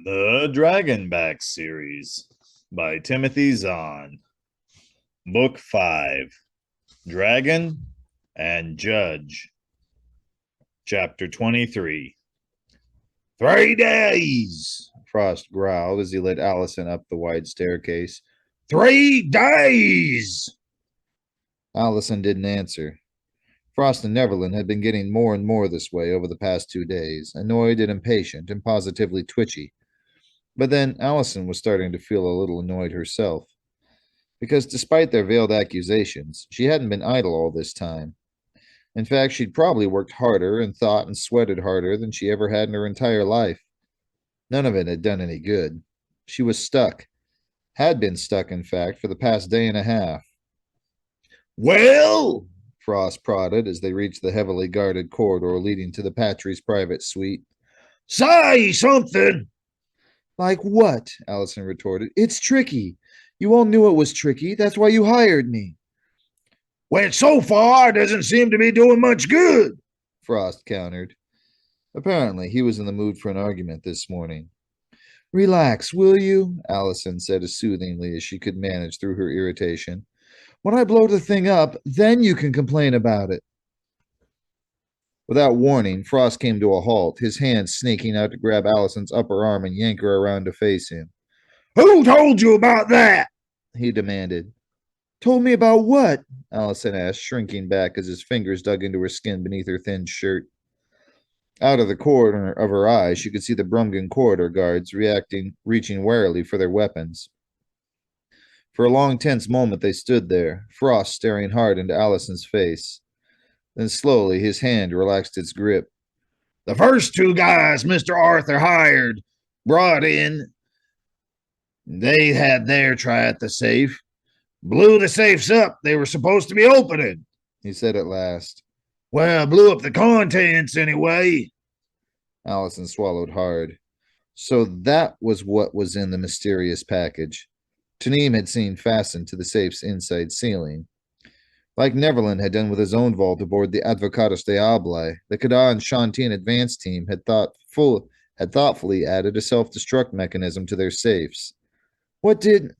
The Dragonback series by Timothy Zahn. Book 5. Dragon and Judge. Chapter 23. 3 days, Frost growled as he led Allison up the wide staircase. 3 days! Allison didn't answer. Frost and Neverland had been getting more and more this way over the past 2 days, annoyed and impatient and positively twitchy. But then Allison was starting to feel a little annoyed herself, because despite their veiled accusations, she hadn't been idle all this time. In fact, she'd probably worked harder and thought and sweated harder than she ever had in her entire life. None of it had done any good. She was stuck. Had been stuck, in fact, for the past day and a half. "Well," Frost prodded as they reached the heavily guarded corridor leading to the Patry's private suite. "Say something!" "Like what?" Allison retorted. "It's tricky. You all knew it was tricky. That's why you hired me." "Well, so far, it doesn't seem to be doing much good," Frost countered. Apparently, he was in the mood for an argument this morning. "Relax, will you?" Allison said as soothingly as she could manage through her irritation. "When I blow the thing up, then you can complain about it." Without warning, Frost came to a halt, his hand snaking out to grab Allison's upper arm and yank her around to face him. "Who told you about that?" he demanded. "Told me about what?" Allison asked, shrinking back as his fingers dug into her skin beneath her thin shirt. Out of the corner of her eye, she could see the Brumgan corridor guards reaching warily for their weapons. For a long, tense moment, they stood there, Frost staring hard into Allison's face. Then slowly, his hand relaxed its grip. "The first 2 guys Mr. Arthur hired, brought in, they had their try at the safe. Blew the safes up they were supposed to be opening," he said at last. "Well, blew up the contents anyway." Allison swallowed hard. So that was what was in the mysterious package. Tanim had seen fastened to the safe's inside ceiling. Like Neverland had done with his own vault aboard the Advocatus Diabli, the Kada and Shanteen advance team had thoughtfully added a self-destruct mechanism to their safes. Did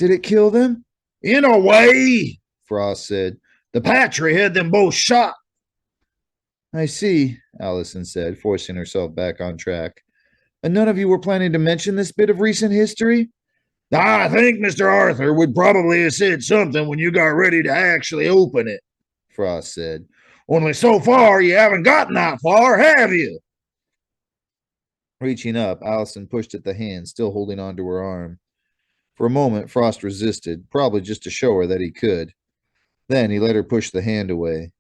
it kill them?" "In a way," Frost said. "The Patry had them both shot." "I see," Allison said, forcing herself back on track. "And none of you were planning to mention this bit of recent history?" "I think Mr. Arthur would probably have said something when you got ready to actually open it," Frost said. "Only so far you haven't gotten that far, have you?" Reaching up, Allison pushed at the hand still holding onto her arm. For a moment, Frost resisted, probably just to show her that he could. Then he let her push the hand away.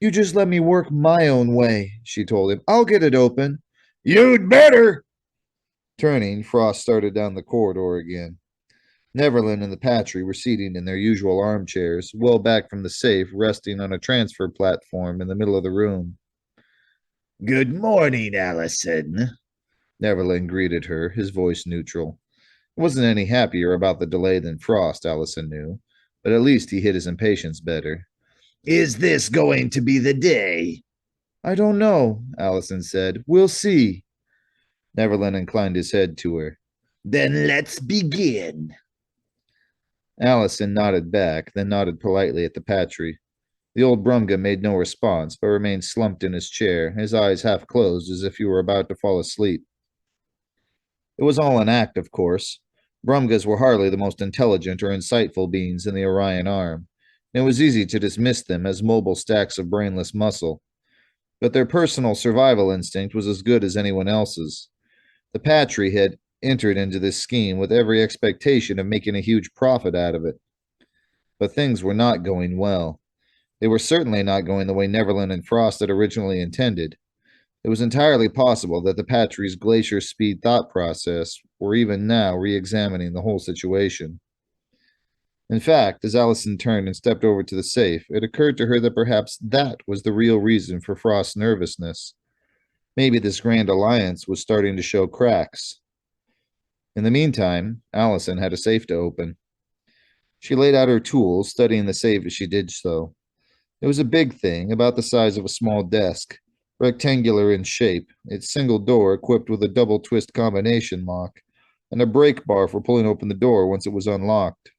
"You just let me work my own way," she told him. "I'll get it open." "You'd better." Turning, Frost started down the corridor again. Neverland and the Patry were seated in their usual armchairs, well back from the safe, resting on a transfer platform in the middle of the room. "Good morning, Allison," Neverland greeted her, his voice neutral. He wasn't any happier about the delay than Frost, Allison knew, but at least he hid his impatience better. "Is this going to be the day?" "I don't know," Allison said. "We'll see." Neverland inclined his head to her. "Then let's begin." Allison nodded back, then nodded politely at the Patry. The old Brumga made no response, but remained slumped in his chair, his eyes half closed as if he were about to fall asleep. It was all an act, of course. Brumgas were hardly the most intelligent or insightful beings in the Orion arm, and it was easy to dismiss them as mobile stacks of brainless muscle. But their personal survival instinct was as good as anyone else's. The Patry had entered into this scheme with every expectation of making a huge profit out of it. But things were not going well. They were certainly not going the way Neverland and Frost had originally intended. It was entirely possible that the Patry's glacier speed thought process were even now re-examining the whole situation. In fact, as Allison turned and stepped over to the safe, it occurred to her that perhaps that was the real reason for Frost's nervousness. Maybe this grand alliance was starting to show cracks. In the meantime, Allison had a safe to open. She laid out her tools, studying the safe as she did so. It was a big thing, about the size of a small desk, rectangular in shape, its single door equipped with a double twist combination lock, and a brake bar for pulling open the door once it was unlocked.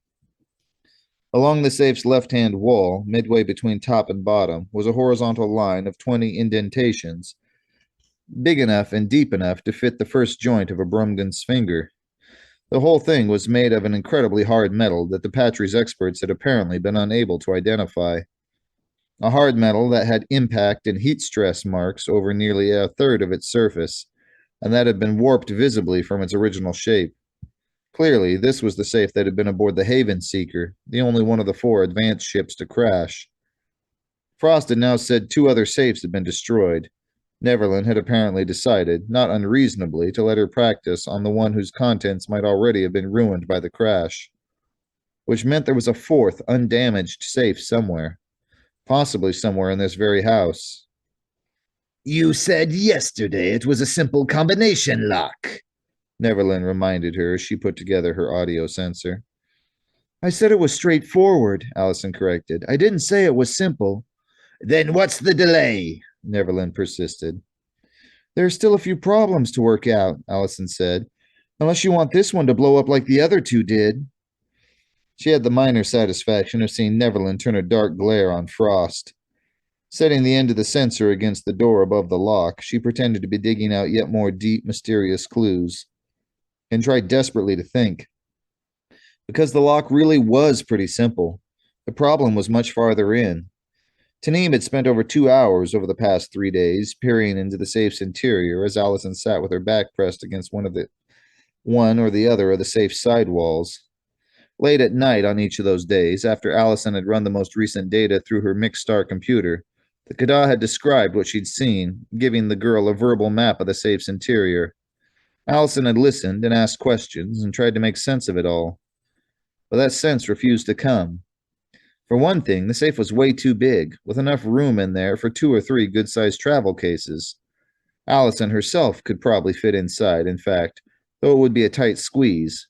Along the safe's left-hand wall, midway between top and bottom, was a horizontal line of 20 indentations, big enough and deep enough to fit the first joint of a Brumgun's finger. The whole thing was made of an incredibly hard metal that the Patry's experts had apparently been unable to identify. A hard metal that had impact and heat stress marks over nearly a third of its surface, and that had been warped visibly from its original shape. Clearly, this was the safe that had been aboard the Haven Seeker, the only one of the 4 advanced ships to crash. Frost had now said 2 other safes had been destroyed. Neverland had apparently decided, not unreasonably, to let her practice on the one whose contents might already have been ruined by the crash, which meant there was a 4th, undamaged safe somewhere, possibly somewhere in this very house. You said yesterday it was a simple combination lock, Neverland reminded her as she put together her audio sensor. I said it was straightforward, Allison corrected. I didn't say it was simple. Then what's the delay? Neverland persisted. There are still a few problems to work out, Allison said. Unless you want this one to blow up like the other 2 did. She had the minor satisfaction of seeing Neverland turn a dark glare on Frost. Setting the end of the sensor against the door above the lock, she pretended to be digging out yet more deep, mysterious clues, and tried desperately to think. Because the lock really was pretty simple. The problem was much farther in. Taneem had spent over 2 hours over the past 3 days peering into the safe's interior as Allison sat with her back pressed against one or the other of the safe's side walls. Late at night on each of those days, after Allison had run the most recent data through her mixed-star computer, the Khaddah had described what she'd seen, giving the girl a verbal map of the safe's interior. Allison had listened and asked questions and tried to make sense of it all. But that sense refused to come. For one thing, the safe was way too big, with enough room in there for 2 or 3 good-sized travel cases. Allison herself could probably fit inside, in fact, though it would be a tight squeeze.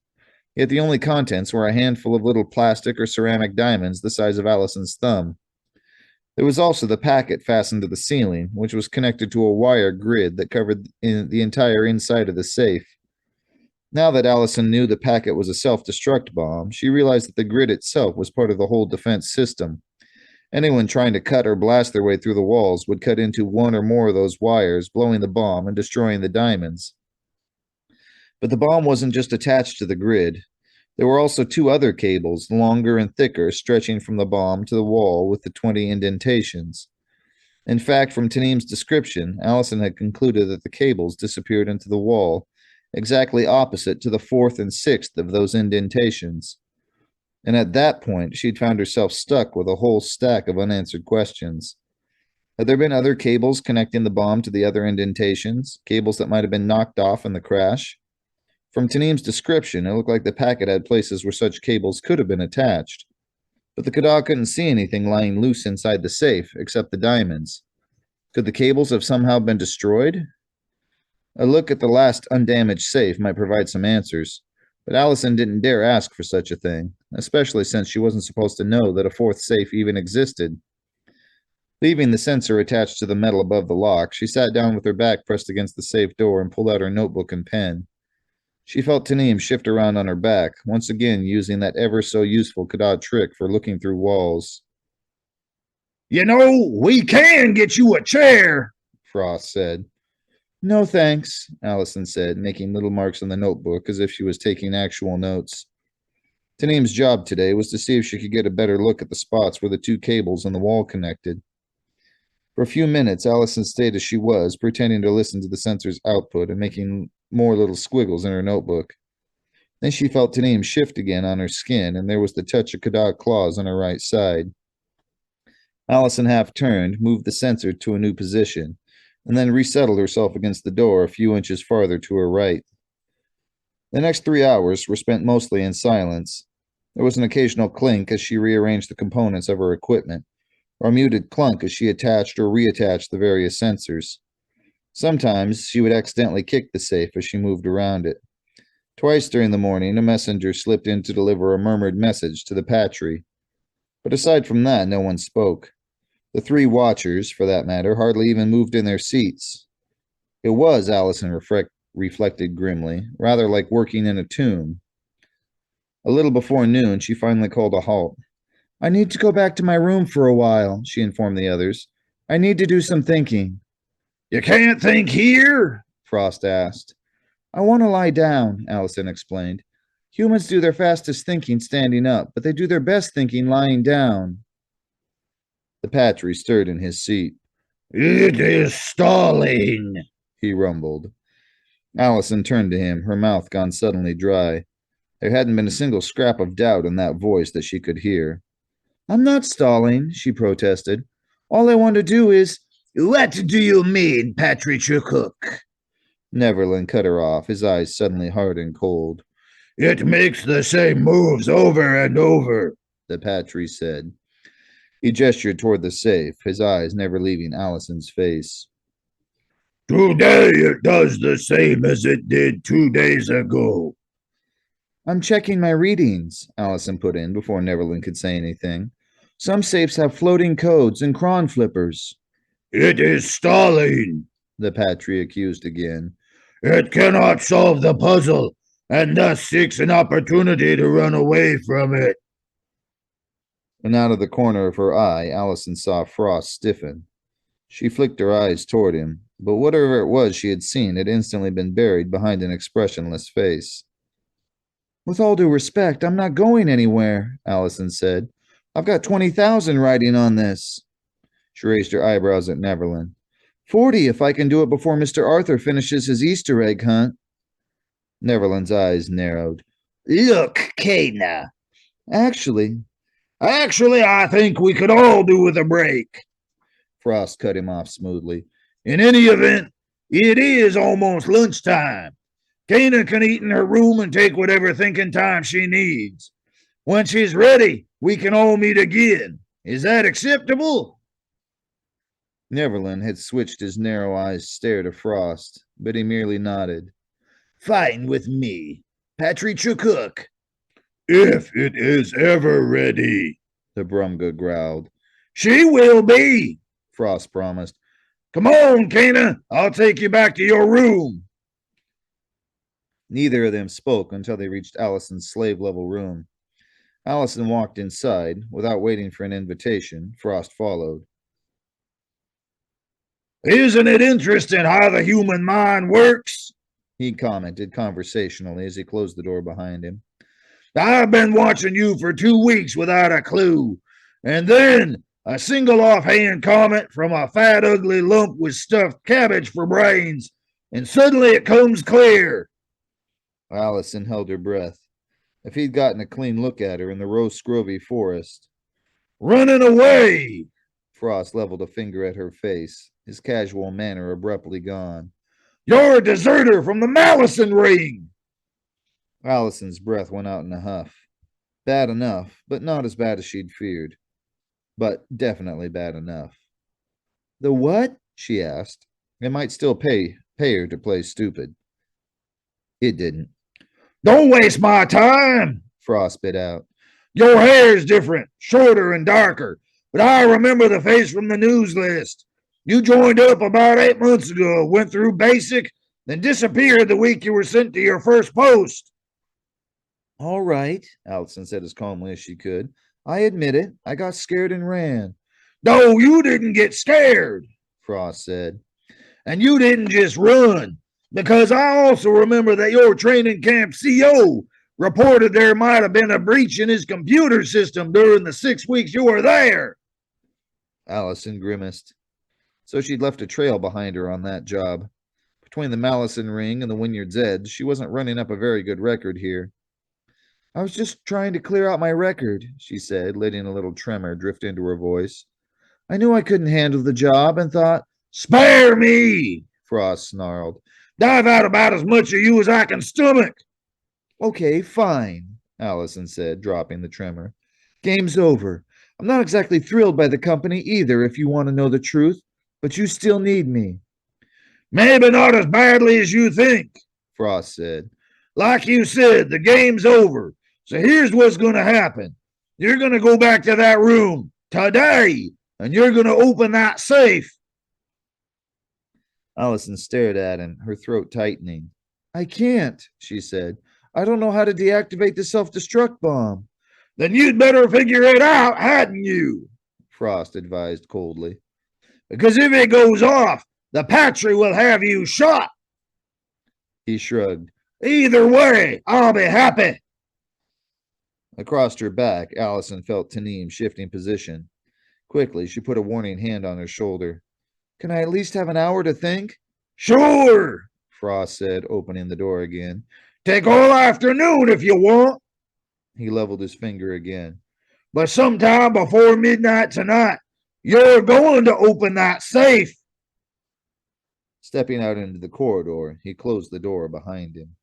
Yet the only contents were a handful of little plastic or ceramic diamonds the size of Allison's thumb. There was also the packet fastened to the ceiling, which was connected to a wire grid that covered the entire inside of the safe. Now that Allison knew the packet was a self-destruct bomb, she realized that the grid itself was part of the whole defense system. Anyone trying to cut or blast their way through the walls would cut into one or more of those wires, blowing the bomb and destroying the diamonds. But the bomb wasn't just attached to the grid. There were also 2 other cables, longer and thicker, stretching from the bomb to the wall with the 20 indentations. In fact, from Taneem's description, Allison had concluded that the cables disappeared into the wall, exactly opposite to the 4th and 6th of those indentations. And at that point, she'd found herself stuck with a whole stack of unanswered questions. Had there been other cables connecting the bomb to the other indentations, cables that might have been knocked off in the crash? From Taneem's description, it looked like the packet had places where such cables could have been attached. But the Khaddah couldn't see anything lying loose inside the safe, except the diamonds. Could the cables have somehow been destroyed? A look at the last undamaged safe might provide some answers, but Allison didn't dare ask for such a thing, especially since she wasn't supposed to know that a 4th safe even existed. Leaving the sensor attached to the metal above the lock, she sat down with her back pressed against the safe door and pulled out her notebook and pen. She felt Taneem shift around on her back, once again using that ever-so-useful Khaddah trick for looking through walls. You know, we can get you a chair, Frost said. No thanks, Allison said, making little marks on the notebook as if she was taking actual notes. Taneem's job today was to see if she could get a better look at the spots where the 2 cables in the wall connected. For a few minutes, Allison stayed as she was, pretending to listen to the sensor's output and making more little squiggles in her notebook. Then she felt Taneem shift again on her skin, and there was the touch of Khaddah claws on her right side. Allison half turned, moved the sensor to a new position, and then resettled herself against the door a few inches farther to her right. The next 3 hours were spent mostly in silence. There was an occasional clink as she rearranged the components of her equipment, or a muted clunk as she attached or reattached the various sensors. Sometimes she would accidentally kick the safe as she moved around it. Twice during the morning, a messenger slipped in to deliver a murmured message to the Patry. But aside from that, no one spoke. The three watchers, for that matter, hardly even moved in their seats. It was, Allison reflected grimly, rather like working in a tomb. A little before noon, she finally called a halt. I need to go back to my room for a while, she informed the others. I need to do some thinking. You can't think here? Frost asked. I want to lie down, Allison explained. Humans do their fastest thinking standing up, but they do their best thinking lying down. The Patry stirred in his seat. It is stalling, he rumbled. Allison turned to him, her mouth gone suddenly dry. There hadn't been a single scrap of doubt in that voice that she could hear. I'm not stalling, she protested. All I want to do is... What do you mean, Patricia Cook? Neverland cut her off, his eyes suddenly hard and cold. It makes the same moves over and over, the Patry said. He gestured toward the safe, his eyes never leaving Allison's face. Today it does the same as it did 2 days ago. I'm checking my readings, Allison put in before Neverland could say anything. Some safes have floating codes and cron flippers. It is stalling, the Patry accused again. It cannot solve the puzzle, and thus seeks an opportunity to run away from it. And out of the corner of her eye, Allison saw Frost stiffen. She flicked her eyes toward him, but whatever it was she had seen had instantly been buried behind an expressionless face. With all due respect, I'm not going anywhere, Allison said. I've got 20,000 riding on this. She raised her eyebrows at Neverland. 40 if I can do it before Mr. Arthur finishes his Easter egg hunt. Neverland's eyes narrowed. Look, Kana. Actually, I think we could all do with a break. Frost cut him off smoothly. In any event, it is almost lunchtime. Kana can eat in her room and take whatever thinking time she needs. When she's ready, we can all meet again. Is that acceptable? Neverland had switched his narrow-eyed stare to Frost, but he merely nodded. Fine with me. Patricia Cook. If it is ever ready, the Brumga growled. She will be, Frost promised. Come on, Kana. I'll take you back to your room. Neither of them spoke until they reached Allison's slave-level room. Allison walked inside. Without waiting for an invitation, Frost followed. Isn't it interesting how the human mind works? He commented conversationally as he closed the door behind him. I've been watching you for 2 weeks without a clue. And then a single offhand comment from a fat, ugly lump with stuffed cabbage for brains. And suddenly it comes clear. Allison held her breath. If he'd gotten a clean look at her in the rose-scrovy forest. Running away! Frost leveled a finger at her face, his casual manner abruptly gone. You're a deserter from the Malison ring! Allison's breath went out in a huff. Bad enough, but not as bad as she'd feared. But definitely bad enough. The what? She asked. It might still pay her to play stupid. It didn't. Don't waste my time, Frost bit out. Your hair's different, shorter and darker, but I remember the face from the news list. You joined up about 8 months ago, went through basic, then disappeared the week you were sent to your first post. All right, Allison said as calmly as she could. I admit it. I got scared and ran. No, you didn't get scared, Frost said. And you didn't just run, because I also remember that your training camp CO reported there might have been a breach in his computer system during the 6 weeks you were there. Allison grimaced. So she'd left a trail behind her on that job. Between the Malison ring and the Wynyard's Edge, she wasn't running up a very good record here. I was just trying to clear out my record, she said, letting a little tremor drift into her voice. I knew I couldn't handle the job and thought, Spare me, Frost snarled. Dive out about as much of you as I can stomach. Okay, fine, Allison said, dropping the tremor. Game's over. I'm not exactly thrilled by the company either, if you want to know the truth, but you still need me. Maybe not as badly as you think, Frost said. Like you said, the game's over. So here's what's going to happen. You're going to go back to that room today and you're going to open that safe. Allison stared at him, her throat tightening. I can't, she said. I don't know how to deactivate the self-destruct bomb. Then you'd better figure it out, hadn't you? Frost advised coldly. Because if it goes off, the Patry will have you shot. He shrugged. Either way, I'll be happy. Across her back, Allison felt Tanim shifting position. Quickly, she put a warning hand on her shoulder. Can I at least have an hour to think? Sure, Frost said, opening the door again. Take all afternoon if you want. He leveled his finger again. But sometime before midnight tonight, you're going to open that safe. Stepping out into the corridor, he closed the door behind him.